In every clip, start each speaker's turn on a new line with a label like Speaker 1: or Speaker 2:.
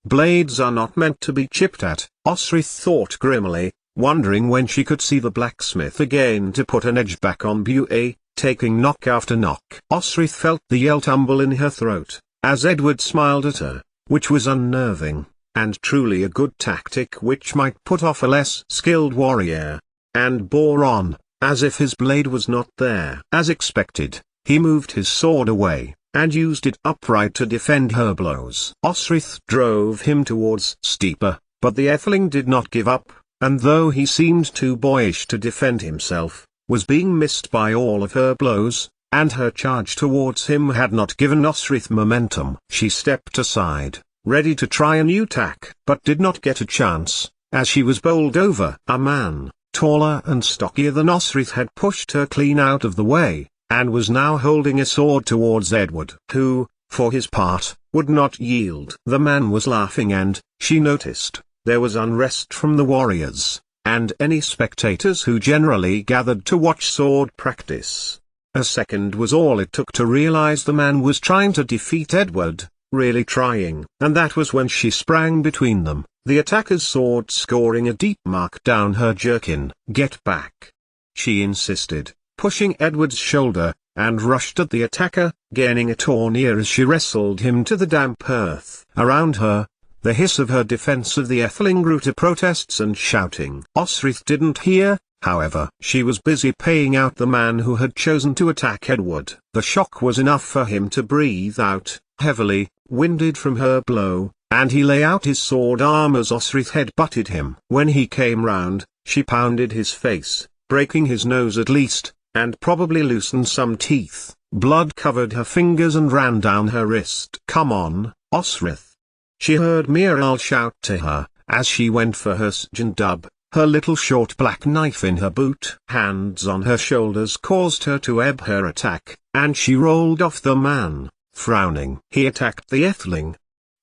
Speaker 1: Blades are not meant to be chipped at, Osrith thought grimly, wondering when she could see the blacksmith again to put an edge back on Buey, taking knock after knock. Osrith felt the yell tumble in her throat, as Edward smiled at her, which was unnerving, and truly a good tactic which might put off a less skilled warrior, and bore on, as if his blade was not there. As expected, he moved his sword away, and used it upright to defend her blows. Osrith drove him towards Steeper, but the Etheling did not give up, and though he seemed too boyish to defend himself, was being missed by all of her blows, and her charge towards him had not given Osrith momentum. She stepped aside, ready to try a new tack, but did not get a chance, as she was bowled over. A man, taller and stockier than Osrith, had pushed her clean out of the way, and was now holding a sword towards Edward, who, for his part, would not yield. The man was laughing, and, she noticed, there was unrest from the warriors, and any spectators who generally gathered to watch sword practice. A second was all it took to realize the man was trying to defeat Edward, really trying. And that was when she sprang between them, the attacker's sword scoring a deep mark down her jerkin. "Get back!" she insisted, pushing Edward's shoulder, and rushed at the attacker, gaining a tournier as she wrestled him to the damp earth. Around her, the hiss of her defense of the Etheling grew to protests and shouting. Osrith didn't hear, however. She was busy paying out the man who had chosen to attack Edward. The shock was enough for him to breathe out, heavily, winded from her blow, and he lay out his sword arm as Osrith head-butted him. When he came round, she pounded his face, breaking his nose at least, and probably loosened some teeth. Blood covered her fingers and ran down her wrist. "Come on, Osrith!" she heard Miral shout to her, as she went for her Sjandub, her little short black knife in her boot. Hands on her shoulders caused her to ebb her attack, and she rolled off the man, frowning. He attacked the Etheling,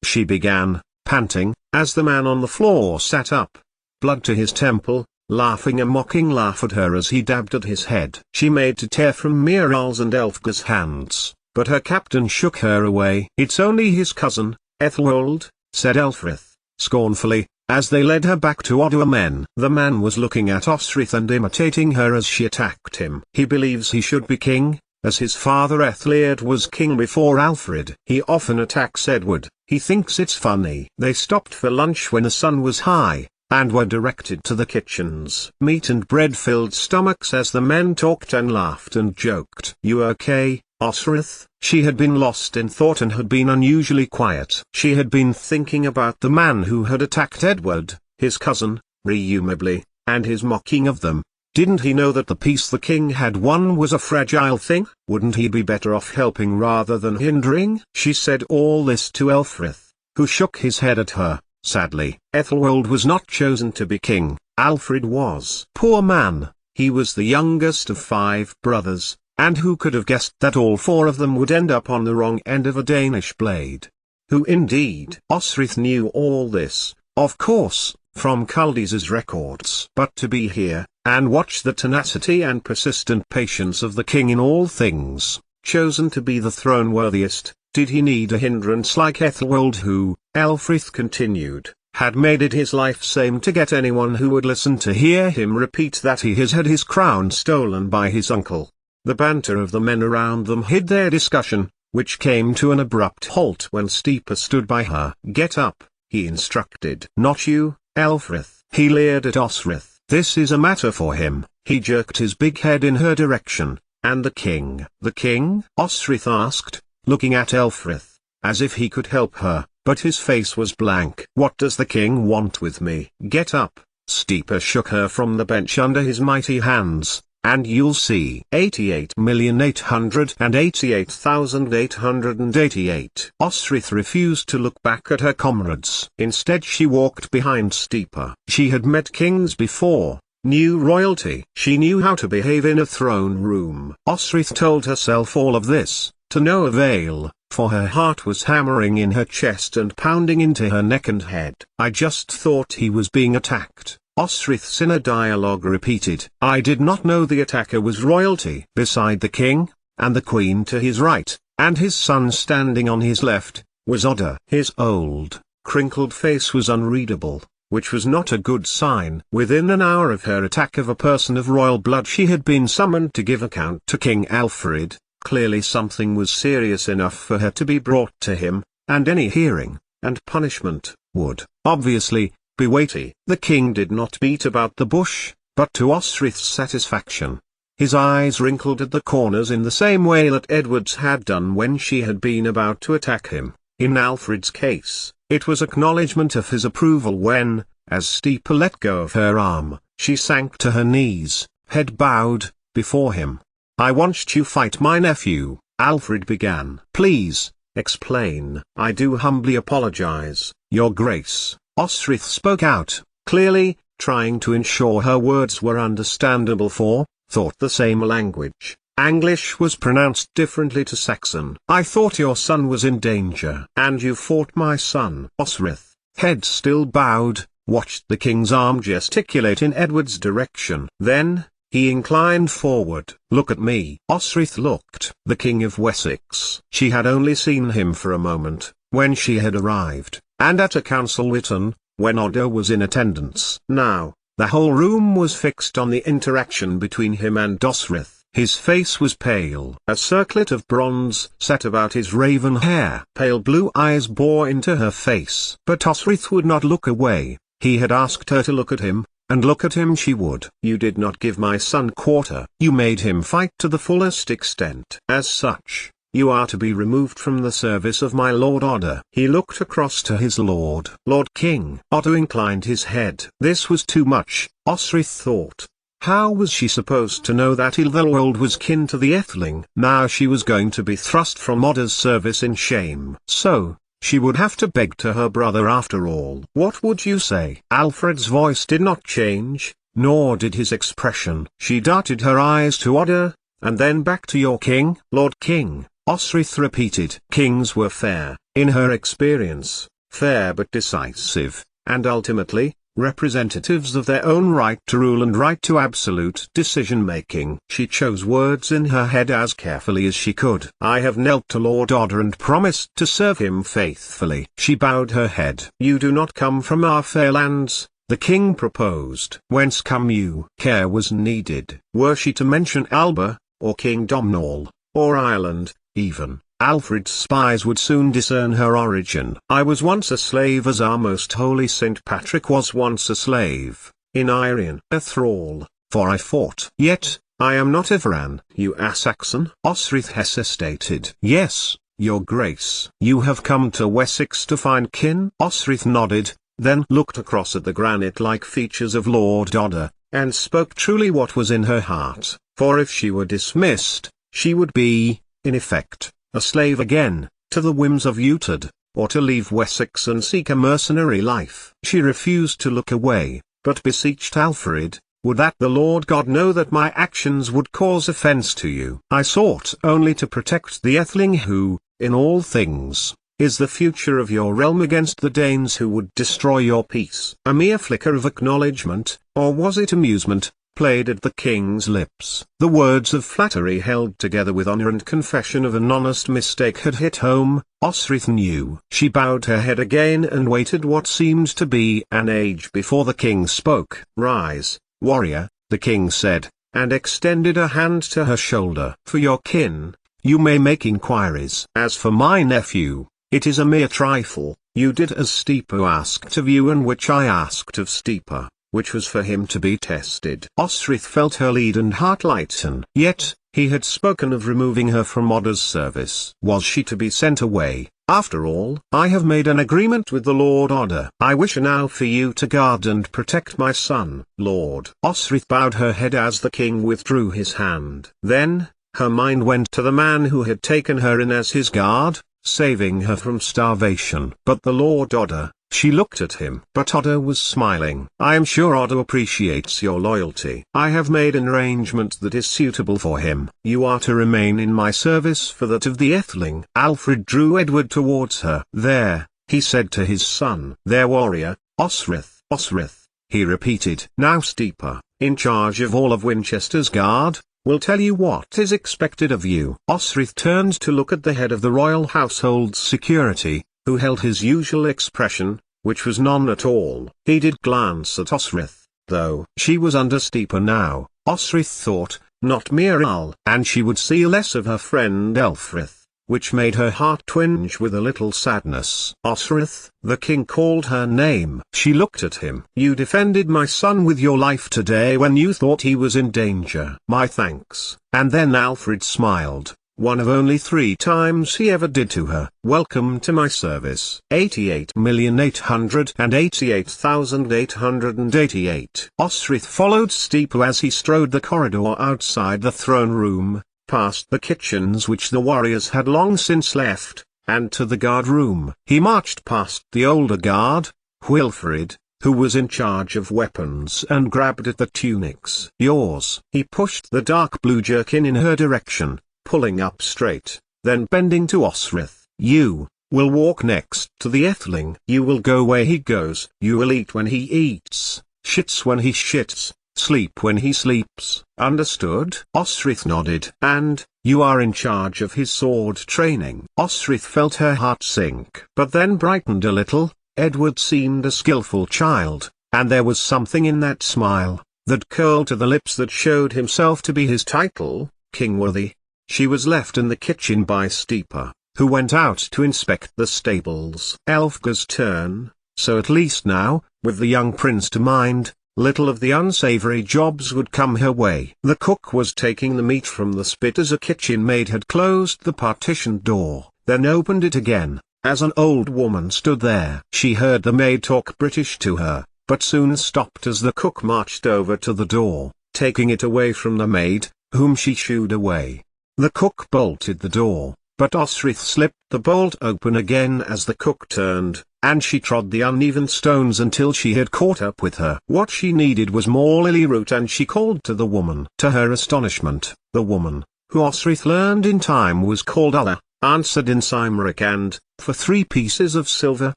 Speaker 1: she began, panting, as the man on the floor sat up, blood to his temple, laughing a mocking laugh at her as he dabbed at his head. She made to tear from Miral's and Elfga's hands, but her captain shook her away. "It's only his cousin, Ethelwold," said Elfrith, scornfully, as they led her back to Ottawa men. The man was looking at Osrith and imitating her as she attacked him. "He believes he should be king, as his father Ethelred was king before Alfred. He often attacks Edward, he thinks it's funny." They stopped for lunch when the sun was high, and were directed to the kitchens. Meat and bread filled stomachs as the men talked and laughed and joked. "You okay, Osrith?" She had been lost in thought and had been unusually quiet. She had been thinking about the man who had attacked Edward, his cousin, presumably, and his mocking of them. Didn't he know that the peace the king had won was a fragile thing? Wouldn't he be better off helping rather than hindering? She said all this to Elfrith, who shook his head at her, sadly. Ethelwold was not chosen to be king, Alfred was. Poor man, he was the youngest of 5 brothers, and who could have guessed that all 4 of them would end up on the wrong end of a Danish blade? Who indeed? Osrith knew all this, of course, from Kuldis's records. But to be here, and watch the tenacity and persistent patience of the king in all things, chosen to be the throne worthiest, did he need a hindrance like Ethelwold who, Elfrith continued, had made it his life's aim to get anyone who would listen to hear him repeat that he has had his crown stolen by his uncle. The banter of the men around them hid their discussion, which came to an abrupt halt when Steeper stood by her. "Get up," he instructed. "Not you, Elfrith." He leered at Osrith. "This is a matter for him." He jerked his big head in her direction. "And the king?" "The king?" Osrith asked, looking at Elfrith, as if he could help her, but his face was blank. "What does the king want with me?" "Get up." Steeper shook her from the bench under his mighty hands, "and you'll see." 88,888,888. Osrith refused to look back at her comrades. Instead she walked behind Steeper. She had met kings before, knew royalty. She knew how to behave in a throne room. Osrith told herself all of this, to no avail, for her heart was hammering in her chest and pounding into her neck and head. "I just thought he was being attacked," Osrith's inner dialogue repeated. "I did not know the attacker was royalty." Beside the king, and the queen to his right, and his son standing on his left, was Odda. His old, crinkled face was unreadable, which was not a good sign. Within an hour of her attack of a person of royal blood, she had been summoned to give account to King Alfred. Clearly something was serious enough for her to be brought to him, and any hearing and punishment would, obviously, be weighty. The king did not beat about the bush, but to Osrith's satisfaction. His eyes wrinkled at the corners in the same way that Edward's had done when she had been about to attack him. In Alfred's case, it was acknowledgment of his approval when, as Steeper let go of her arm, she sank to her knees, head bowed, before him. "I want you fight my nephew," Alfred began. "Please, explain." "I do humbly apologize, Your Grace," Osrith spoke out, clearly, trying to ensure her words were understandable for, thought the same language. English was pronounced differently to Saxon. "I thought your son was in danger." "And you fought my son?" Osrith, head still bowed, watched the king's arm gesticulate in Edward's direction. Then, he inclined forward. "Look at me." Osrith looked. The King of Wessex. She had only seen him for a moment, when she had arrived, and at a council Witten, when Odo was in attendance. Now, the whole room was fixed on the interaction between him and Osrith. His face was pale. A circlet of bronze set about his raven hair. Pale blue eyes bore into her face. But Osrith would not look away. He had asked her to look at him, and look at him she would. "You did not give my son quarter. You made him fight to the fullest extent. As such, you are to be removed from the service of my Lord Odo." He looked across to his lord. "Lord King." Odo inclined his head. This was too much, Osrith thought. How was she supposed to know that Ilverwold was kin to the Atheling? Now she was going to be thrust from Odo's service in shame. So, she would have to beg to her brother after all. "What would you say?" Alfred's voice did not change, nor did his expression. She darted her eyes to Odo, and then back to "Your king." "Lord King," Osrith repeated. Kings were fair, in her experience, fair but decisive, and ultimately, representatives of their own right to rule and right to absolute decision-making. She chose words in her head as carefully as she could. "I have knelt to Lord Odo and promised to serve him faithfully." She bowed her head. "You do not come from our fair lands," the king proposed. "Whence come you?" Care was needed. Were she to mention Alba, or King Domnall, or Ireland, even, Alfred's spies would soon discern her origin. "I was once a slave as our most holy Saint Patrick was once a slave, in Irian, a thrall, for I fought. Yet, I am not a Varan." "You are Saxon?" Osrith hesitated. "Yes, Your Grace." "You have come to Wessex to find kin?" Osrith nodded, then looked across at the granite-like features of Lord Odo, and spoke truly what was in her heart, for if she were dismissed, she would be, in effect, a slave again, to the whims of Uhtred, or to leave Wessex and seek a mercenary life. She refused to look away, but beseeched Alfred, "Would that the Lord God know that my actions would cause offense to you. I sought only to protect the Atheling who, in all things, is the future of your realm against the Danes who would destroy your peace." A mere flicker of acknowledgement, or was it amusement, played at the king's lips. The words of flattery held together with honor and confession of an honest mistake had hit home, Osrith knew. She bowed her head again and waited what seemed to be an age before the king spoke. "Rise, warrior," the king said, and extended a hand to her shoulder. "For your kin, you may make inquiries. As for my nephew, it is a mere trifle. You did as Steeper asked of you and which I asked of Steeper, which was for him to be tested." Osrith felt her lead and heart lighten. Yet, he had spoken of removing her from Odo's service. Was she to be sent away, after all? "I have made an agreement with the Lord Odo. I wish now for you to guard and protect my son, Lord." Osrith bowed her head as the king withdrew his hand. Then, her mind went to the man who had taken her in as his guard, saving her from starvation. But the Lord Odo. She looked at him. But Odo was smiling. "I am sure Odo appreciates your loyalty. I have made an arrangement that is suitable for him. You are to remain in my service for that of the Atheling." Alfred drew Edward towards her. "There," he said to his son. "There, warrior, Osrith." "Osrith," he repeated. "Now Steeper, in charge of all of Winchester's guard, will tell you what is expected of you." Osrith turned to look at the head of the royal household's security, who held his usual expression, which was none at all. He did glance at Osrith, though she was under steeper now, Osrith thought, not Miral, and she would see less of her friend Elfrith, which made her heart twinge with a little sadness. Osrith, the king called her name. She looked at him. You defended my son with your life today when you thought he was in danger. My thanks. And then Alfred smiled, one of only 3 times he ever did to her. Welcome to my service. 88,888,888. Osrith followed Steeple as he strode the corridor outside the throne room, past the kitchens which the warriors had long since left, and to the guard room. He marched past the older guard, Wilfrid, who was in charge of weapons, and grabbed at the tunics. Yours. He pushed the dark blue jerkin in her direction, pulling up straight, then bending to Osrith. You will walk next to the Etheling. You will go where he goes. You will eat when he eats, shits when he shits, sleep when he sleeps. Understood? Osrith nodded. And, you are in charge of his sword training. Osrith felt her heart sink, but then brightened a little. Edward seemed a skillful child, and there was something in that smile, that curled to the lips that showed himself to be his title, kingworthy. She was left in the kitchen by Steeper, who went out to inspect the stables. Elfga's turn, so at least now, with the young prince to mind, little of the unsavory jobs would come her way. The cook was taking the meat from the spit as a kitchen maid had closed the partition door, then opened it again, as an old woman stood there. She heard the maid talk British to her, but soon stopped as the cook marched over to the door, taking it away from the maid, whom she shooed away. The cook bolted the door, but Osrith slipped the bolt open again as the cook turned, and she trod the uneven stones until she had caught up with her. What she needed was more lily root, and she called to the woman. To her astonishment, the woman, who Osrith learned in time was called Allah, answered in Cymric and, for 3 pieces of silver,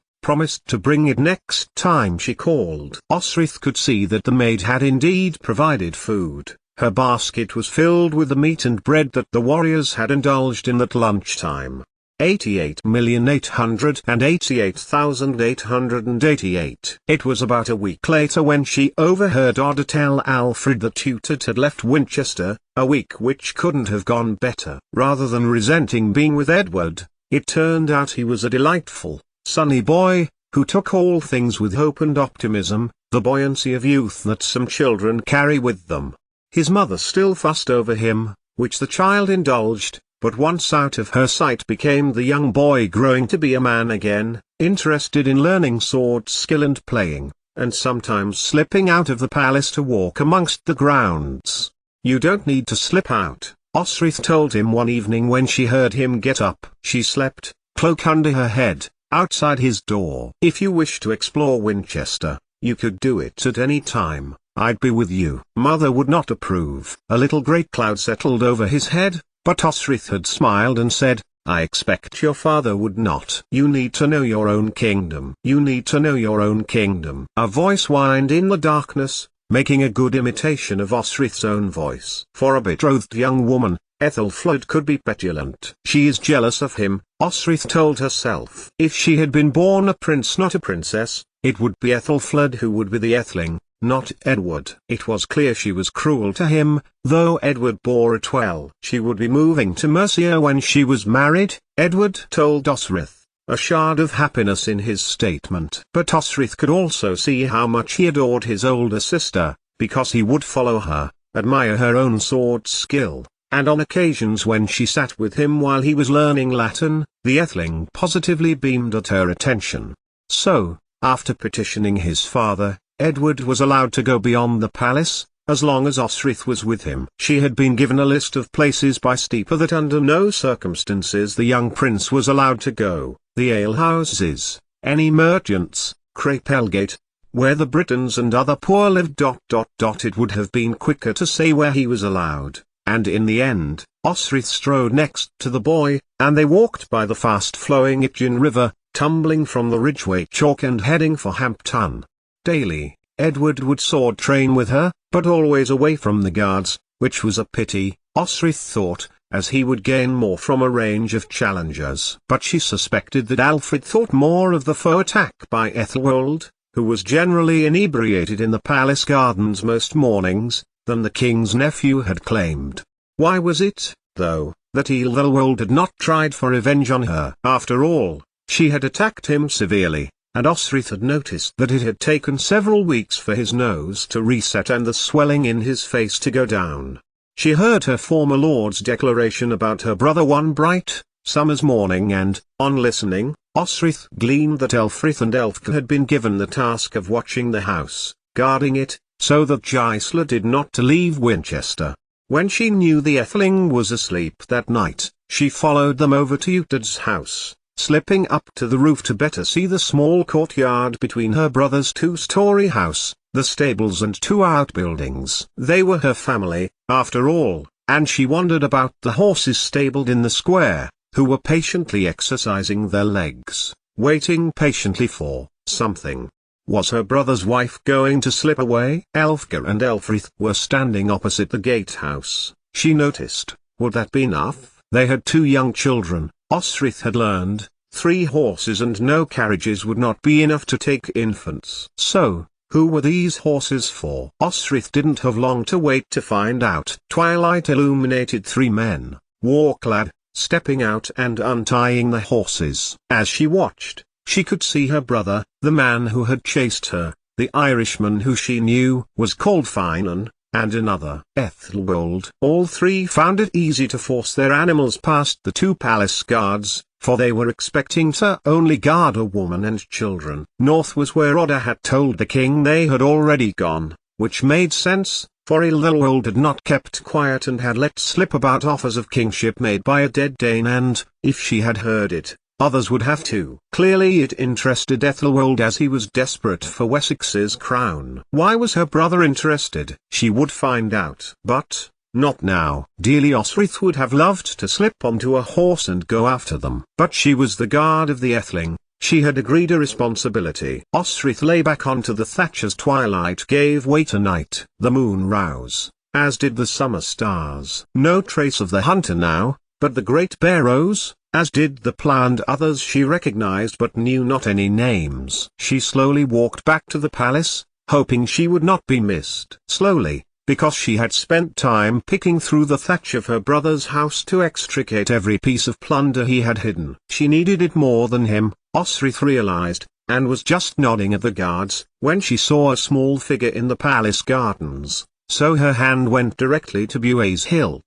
Speaker 1: promised to bring it next time she called. Osrith could see that the maid had indeed provided food. Her basket was filled with the meat and bread that the warriors had indulged in at lunchtime. 88,888,888. It was about a week later when she overheard Oda tell Alfred that Tutor had left Winchester, a week which couldn't have gone better. Rather than resenting being with Edward, it turned out he was a delightful, sunny boy, who took all things with hope and optimism, the buoyancy of youth that some children carry with them. His mother still fussed over him, which the child indulged, but once out of her sight became the young boy growing to be a man again, interested in learning sword skill and playing, and sometimes slipping out of the palace to walk amongst the grounds. You don't need to slip out, Osrith told him one evening when she heard him get up. She slept, cloak under her head, outside his door. If you wish to explore Winchester, you could do it at any time. I'd be with you. Mother would not approve. A little great cloud settled over his head, but Osrith had smiled and said, I expect your father would not. You need to know your own kingdom. You need to know your own kingdom. A voice whined in the darkness, making a good imitation of Osrith's own voice. For a betrothed young woman, Ethelfled could be petulant. She is jealous of him, Osrith told herself. If she had been born a prince not a princess, it would be Ethelfled who would be the Etheling, not Edward. It was clear she was cruel to him, though Edward bore it well. She would be moving to Mercia when she was married, Edward told Osrith, a shard of happiness in his statement. But Osrith could also see how much he adored his older sister, because he would follow her, admire her own sword skill, and on occasions when she sat with him while he was learning Latin, the Etheling positively beamed at her attention. So, after petitioning his father, Edward was allowed to go beyond the palace, as long as Osrith was with him. She had been given a list of places by Steeper that under no circumstances the young prince was allowed to go: the alehouses, any merchants, Crapelgate, where the Britons and other poor lived. It would have been quicker to say where he was allowed, and in the end, Osrith strode next to the boy, and they walked by the fast-flowing Itchen River, tumbling from the Ridgeway chalk and heading for Hampton. Daily, Edward would sword train with her, but always away from the guards, which was a pity, Osrith thought, as he would gain more from a range of challengers. But she suspected that Alfred thought more of the foe attack by Ethelwold, who was generally inebriated in the palace gardens most mornings, than the king's nephew had claimed. Why was it, though, that Ethelwold had not tried for revenge on her? After all, she had attacked him severely, and Osric had noticed that it had taken several weeks for his nose to reset and the swelling in his face to go down. She heard her former lord's declaration about her brother one bright, summer's morning and, on listening, Osric gleaned that Elfrith and Elfka had been given the task of watching the house, guarding it, so that Gisela did not to leave Winchester. When she knew the Etheling was asleep that night, she followed them over to Eutad's house, slipping up to the roof to better see the small courtyard between her brother's two-story house, the stables and two outbuildings. They were her family, after all, and she wondered about the horses stabled in the square, who were patiently exercising their legs, waiting patiently for something. Was her brother's wife going to slip away? Elfka and Elfrith were standing opposite the gatehouse. She noticed, would that be enough? They had 2 young children. Osric had learned, 3 horses and no carriages would not be enough to take infants. So, who were these horses for? Osric didn't have long to wait to find out. Twilight illuminated 3 men, war-clad, stepping out and untying the horses. As she watched, she could see her brother, the man who had chased her, the Irishman who she knew was called Finan, and another, Ethelwold. All 3 found it easy to force their animals past the 2 palace guards, for they were expecting to only guard a woman and children. North was where Oda had told the king they had already gone, which made sense, for Ethelwold had not kept quiet and had let slip about offers of kingship made by a dead Dane and, if she had heard it, others would have too. Clearly it interested Ethelwold as he was desperate for Wessex's crown. Why was her brother interested? She would find out. But, not now. Dearly Osric would have loved to slip onto a horse and go after them. But she was the guard of the Etheling. She had agreed a responsibility. Osric lay back onto the thatch as twilight gave way to night. The moon rose, as did the summer stars. No trace of the hunter now, but the great bear rose, as did the plough and others she recognized but knew not any names. She slowly walked back to the palace, hoping she would not be missed. Slowly, because she had spent time picking through the thatch of her brother's house to extricate every piece of plunder he had hidden. She needed it more than him, Osric realized, and was just nodding at the guards, when she saw a small figure in the palace gardens, so her hand went directly to Bue's hilt.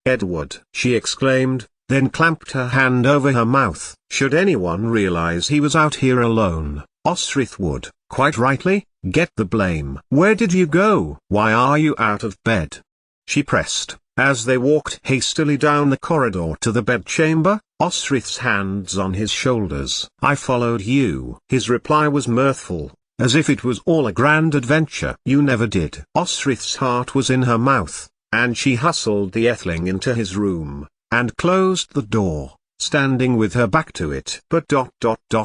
Speaker 1: "Edward!" she exclaimed, then clamped her hand over her mouth. Should anyone realize he was out here alone, Osric would, quite rightly, get the blame. "Where did you go? Why are you out of bed?" she pressed, as they walked hastily down the corridor to the bedchamber, Osric's hands on his shoulders. "I followed you." His reply was mirthful, as if it was all a grand adventure. "You never did." Osric's heart was in her mouth, and she hustled the Etheling into his room, and closed the door, standing with her back to it. "But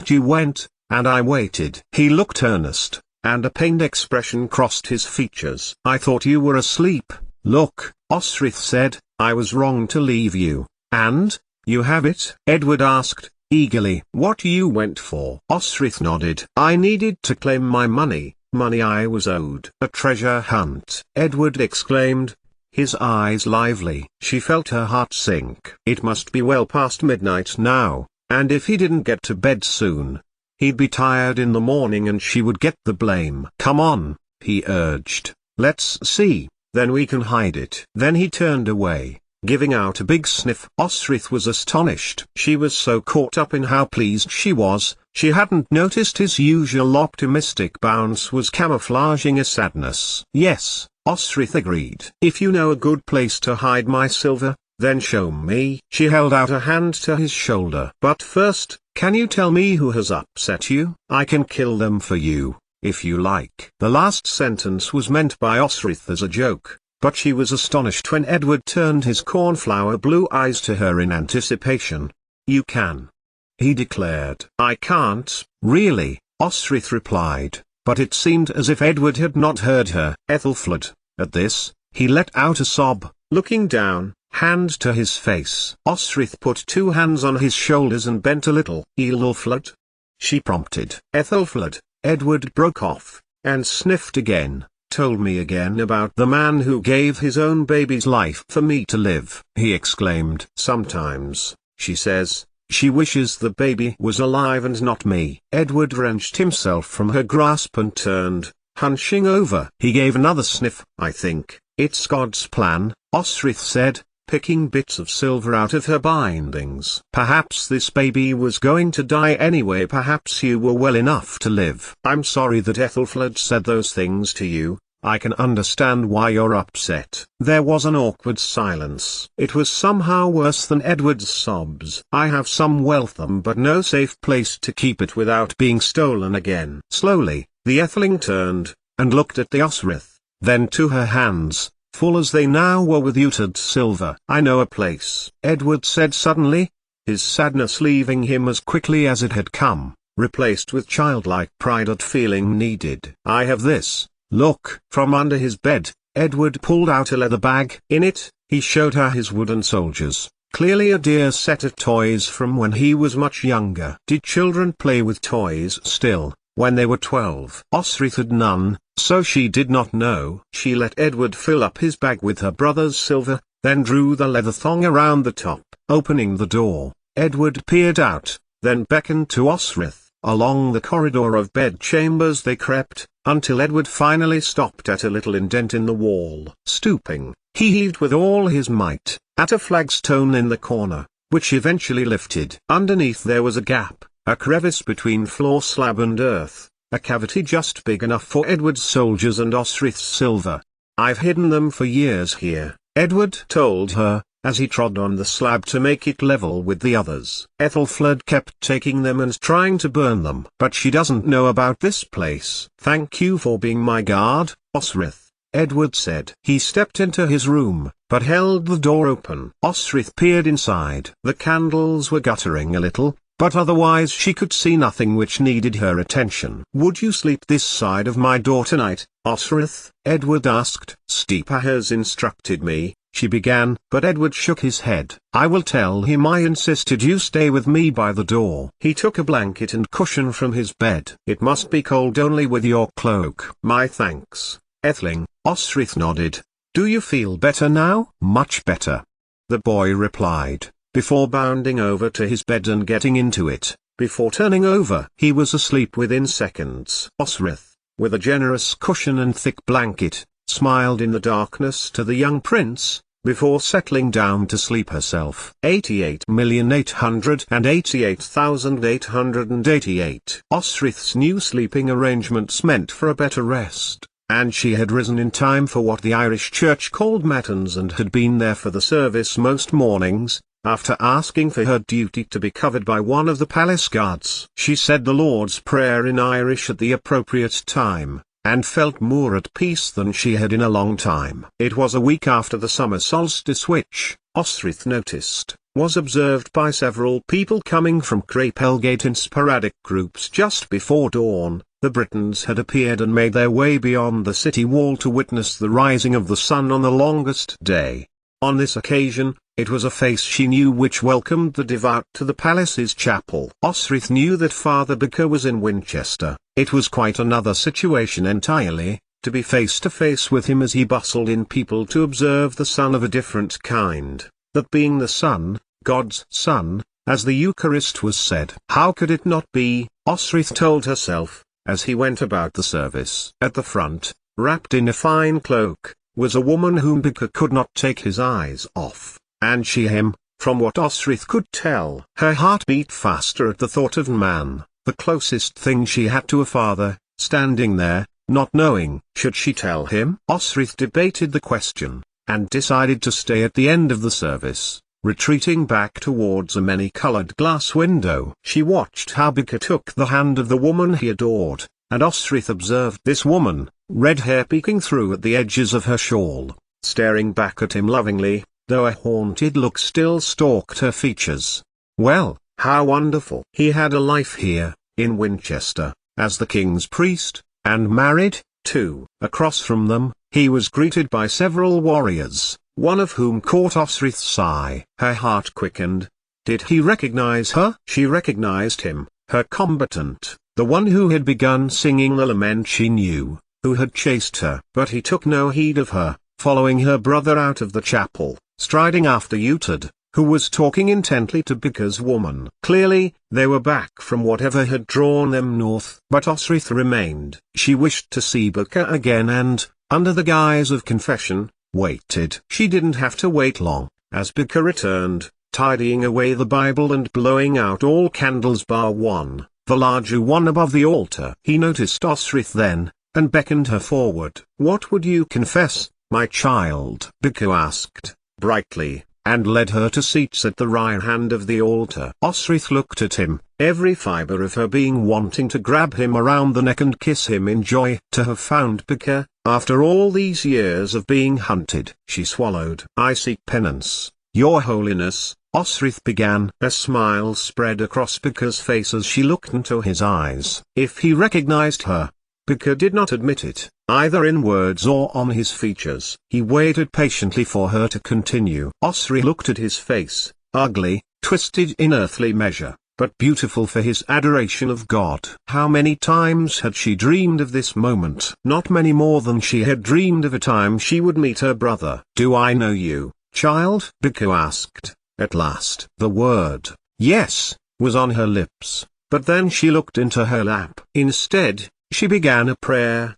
Speaker 1: you went, and I waited." He looked earnest, and a pained expression crossed his features. "I thought you were asleep." "Look," Osric said, "I was wrong to leave you." "And, you have it?" Edward asked, eagerly. "What you went for?" Osric nodded. "I needed to claim my money I was owed." "A treasure hunt!" Edward exclaimed, his eyes lively. She felt her heart sink. It must be well past midnight now, and if he didn't get to bed soon, he'd be tired in the morning and she would get the blame. "Come on," he urged, "let's see, then we can hide it." Then he turned away, giving out a big sniff. Osric was astonished. She was so caught up in how pleased she was, she hadn't noticed his usual optimistic bounce was camouflaging a sadness. "Yes," Osric agreed. "If you know a good place to hide my silver, then show me." She held out a hand to his shoulder. "But first, can you tell me who has upset you? I can kill them for you, if you like." The last sentence was meant by Osric as a joke, but she was astonished when Edward turned his cornflower blue eyes to her in anticipation. "You can," he declared. "I can't, really," Osric replied, but it seemed as if Edward had not heard her. Ethelfled, at this, he let out a sob, looking down, hand to his face. Osrith put 2 hands on his shoulders and bent a little. "Ethelfled?" she prompted. "Ethelfled," Edward broke off, and sniffed again. "Told me again about the man who gave his own baby's life for me to live," he exclaimed. "Sometimes, she says, she wishes the baby was alive and not me." Edward wrenched himself from her grasp and turned, hunching over. He gave another sniff. "I think it's God's plan," Osrith said, picking bits of silver out of her bindings. "Perhaps this baby was going to die anyway. Perhaps you were well enough to live. I'm sorry that Ethelfled said those things to you. I can understand why you're upset." There was an awkward silence. It was somehow worse than Edward's sobs. "I have some wealth but no safe place to keep it without being stolen again." Slowly, the Etheling turned, and looked at the Osrith, then to her hands, full as they now were with utered silver. "I know a place," Edward said suddenly, his sadness leaving him as quickly as it had come, replaced with childlike pride at feeling needed. "I have this. Look." From under his bed, Edward pulled out a leather bag. In it, he showed her his wooden soldiers, clearly a dear set of toys from when he was much younger. Did children play with toys still, when they were 12? Osrith had none, so she did not know. She let Edward fill up his bag with her brother's silver, then drew the leather thong around the top. Opening the door, Edward peered out, then beckoned to Osrith. Along the corridor of bedchambers they crept, until Edward finally stopped at a little indent in the wall. Stooping, he heaved with all his might, at a flagstone in the corner, which eventually lifted. Underneath there was a gap, a crevice between floor slab and earth, a cavity just big enough for Edward's soldiers and Osrith's silver. "I've hidden them for years here," Edward told her, as he trod on the slab to make it level with the others. "Ethelfled kept taking them and trying to burn them. But she doesn't know about this place." "Thank you for being my guard, Osrith," Edward said. He stepped into his room, but held the door open. Osrith peered inside. The candles were guttering a little, but otherwise she could see nothing which needed her attention. "Would you sleep this side of my door tonight, Osrith?" Edward asked. "Steepa has instructed me," she began, but Edward shook his head. "I will tell him I insisted you stay with me by the door." He took a blanket and cushion from his bed. "It must be cold only with your cloak." "My thanks, Etheling," Osrith nodded. "Do you feel better now?" "Much better," the boy replied, before bounding over to his bed and getting into it. Before turning over, he was asleep within seconds. Osrith, with a generous cushion and thick blanket, smiled in the darkness to the young prince, before settling down to sleep herself. 88,888,888. Osrith's new sleeping arrangements meant for a better rest, and she had risen in time for what the Irish church called matins and had been there for the service most mornings, after asking for her duty to be covered by one of the palace guards. She said the Lord's Prayer in Irish at the appropriate time, and felt more at peace than she had in a long time. It was a week after the summer solstice which, Osrith noticed, was observed by several people coming from Crapelgate in sporadic groups just before dawn. The Britons had appeared and made their way beyond the city wall to witness the rising of the sun on the longest day. On this occasion, it was a face she knew which welcomed the devout to the palace's chapel. Osrith knew that Father Baker was in Winchester. It was quite another situation entirely, to be face to face with him as he bustled in people to observe the sun of a different kind, that being the sun, God's son, as the Eucharist was said. How could it not be, Osrith told herself, as he went about the service. At the front, wrapped in a fine cloak, was a woman whom Baker could not take his eyes off, and she him, from what Osrith could tell. Her heart beat faster at the thought of man, the closest thing she had to a father, standing there, not knowing. Should she tell him? Osrith debated the question, and decided to stay at the end of the service, retreating back towards a many-coloured glass window. She watched how Baker took the hand of the woman he adored, and Osrith observed this woman, red hair peeking through at the edges of her shawl, staring back at him lovingly, though a haunted look still stalked her features. Well, how wonderful! He had a life here, in Winchester, as the king's priest, and married, too. Across from them, he was greeted by several warriors, one of whom caught Osrith's eye. Her heart quickened. Did he recognize her? She recognized him, her combatant, the one who had begun singing the lament she knew, who had chased her. But he took no heed of her, following her brother out of the chapel, striding after Utad, who was talking intently to Bika's woman. Clearly, they were back from whatever had drawn them north. But Osrith remained. She wished to see Bika again and, under the guise of confession, waited. She didn't have to wait long, as Bika returned, tidying away the Bible and blowing out all candles bar one, the larger one above the altar. He noticed Osrith then, and beckoned her forward. "What would you confess, my child?" Bika asked, brightly, and led her to seats at the right hand of the altar. Osrith looked at him, every fiber of her being wanting to grab him around the neck and kiss him in joy. To have found Bika, after all these years of being hunted. She swallowed. "I seek penance, Your Holiness," Osrith began. A smile spread across Bika's face as she looked into his eyes. If he recognized her, Bika did not admit it, either in words or on his features. He waited patiently for her to continue. Osrith looked at his face, ugly, twisted in earthly measure, but beautiful for his adoration of God. How many times had she dreamed of this moment? Not many more than she had dreamed of a time she would meet her brother. "Do I know you, child?" Bika asked, at last. The word, "yes," was on her lips, but then she looked into her lap. Instead, she began a prayer.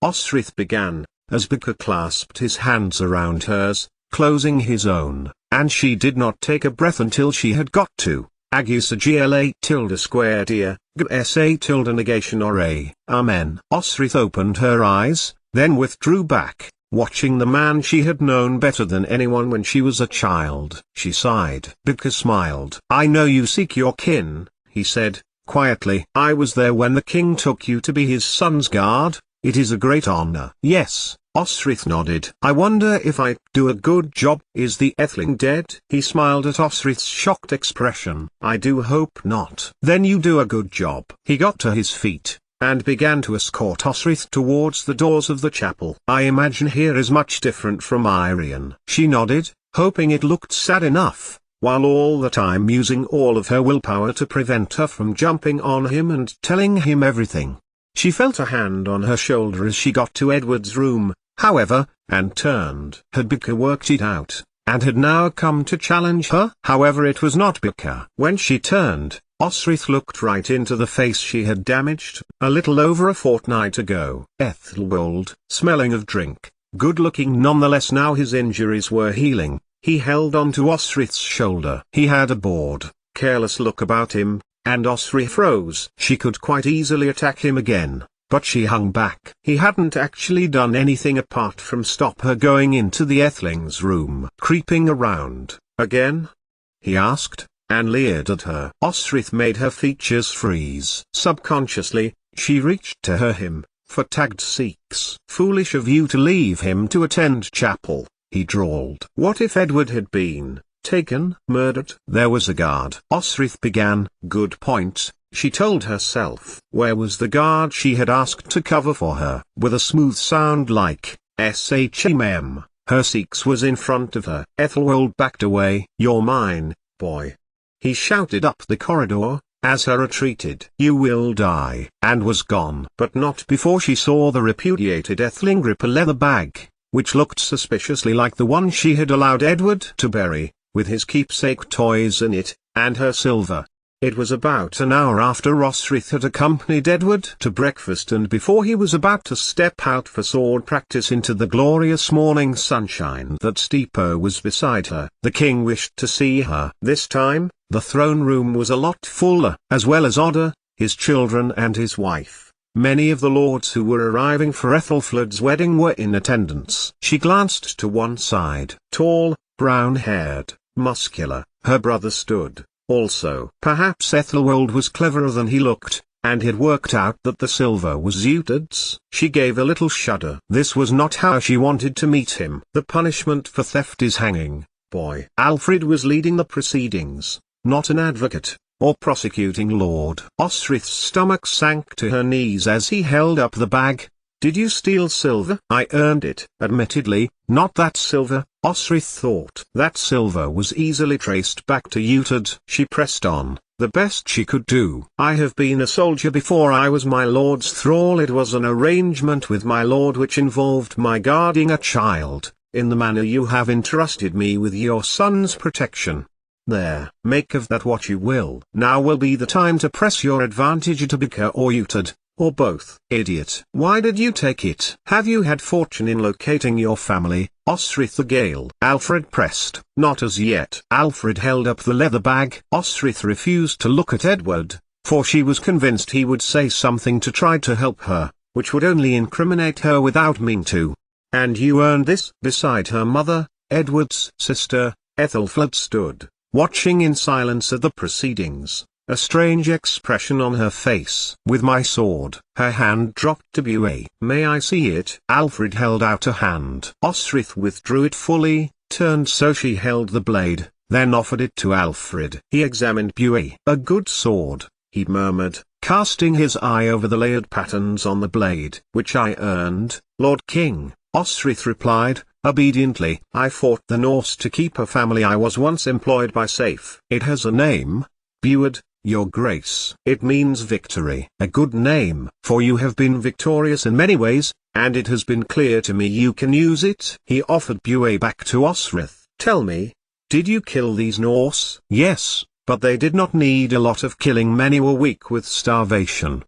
Speaker 1: Osrith began, as Bika clasped his hands around hers, closing his own, and she did not take a breath until she had got to Agusagla tilde squared ear, gsa tilde negation or a. Amen. Osrith opened her eyes, then withdrew back, watching the man she had known better than anyone when she was a child. She sighed. Bika smiled. "I know you seek your kin," he said, quietly. "I was there when the king took you to be his son's guard. It is a great honor." "Yes," Osrith nodded. "I wonder if I do a good job." "Is the Etheling dead?" He smiled at Osrith's shocked expression. "I do hope not." "Then you do a good job." He got to his feet, and began to escort Osrith towards the doors of the chapel. "I imagine here is much different from Irian." She nodded, hoping it looked sad enough, while all the time using all of her willpower to prevent her from jumping on him and telling him everything. She felt a hand on her shoulder as she got to Edward's room, however, and turned. Had Bika worked it out, and had now come to challenge her? However, it was not Bika. When she turned, Osrith looked right into the face she had damaged a little over a fortnight ago. Ethelwald, smelling of drink, good-looking nonetheless now his injuries were healing. He held on to Osrith's shoulder. He had a bored, careless look about him, and Osrith froze. She could quite easily attack him again, but she hung back. He hadn't actually done anything apart from stop her going into the Etheling's room. "Creeping around, again?" he asked, and leered at her. Osrith made her features freeze. Subconsciously, she reached to him, for tagged Sikhs. "Foolish of you to leave him to attend chapel," he drawled. "What if Edward had been taken, murdered?" "There was a guard," Osrith began. Good point, she told herself. Where was the guard she had asked to cover for her? With a smooth sound like SHMM, her Sikhs was in front of her. Ethelwald backed away. "You're mine, boy," he shouted up the corridor, as her retreated. "You will die," and was gone. But not before she saw the repudiated Etheling grip a leather bag, which looked suspiciously like the one she had allowed Edward to bury, with his keepsake toys in it, and her silver. It was about an hour after Osrith had accompanied Edward to breakfast and before he was about to step out for sword practice into the glorious morning sunshine that Steepo was beside her. The king wished to see her. This time, the throne room was a lot fuller, as well as Odda, his children and his wife. Many of the lords who were arriving for Ethelflaed's wedding were in attendance. She glanced to one side. Tall, brown-haired, muscular, her brother stood, also. Perhaps Ethelwald was cleverer than he looked, and had worked out that the silver was Utad's. She gave a little shudder. This was not how she wanted to meet him. The punishment for theft is hanging, boy. Alfred was leading the proceedings, not an advocate or prosecuting lord. Osrith's stomach sank to her knees as he held up the bag. Did you steal silver? I earned it. Admittedly, not that silver, Osrith thought. That silver was easily traced back to Utad. She pressed on, the best she could do. I have been a soldier before I was my lord's thrall. It was an arrangement with my lord which involved my guarding a child, in the manner you have entrusted me with your son's protection. There, make of that what you will. Now will be the time to press your advantage at Abika or Utad, or both. Idiot. Why did you take it? Have you had fortune in locating your family, Osrith the Gale? Alfred pressed. Not as yet. Alfred held up the leather bag. Osrith refused to look at Edward, for she was convinced he would say something to try to help her, which would only incriminate her without meaning to. And you earned this? Beside her mother, Edward's sister, Ethelfled stood, watching in silence at the proceedings, a strange expression on her face. With my sword. Her hand dropped to Buay. May I see it? Alfred held out a hand. Osrith withdrew it fully, turned so she held the blade, then offered it to Alfred. He examined Buay. A good sword, he murmured, casting his eye over the layered patterns on the blade. Which I earned, Lord King, Osrith replied, obediently. I fought the Norse to keep a family I was once employed by safe. It has a name, Buad, your grace. It means victory. A good name, for you have been victorious in many ways, and it has been clear to me you can use it. He offered Buay back to Osrith. Tell me, did you kill these Norse? Yes, but they did not need a lot of killing. Many were weak with starvation.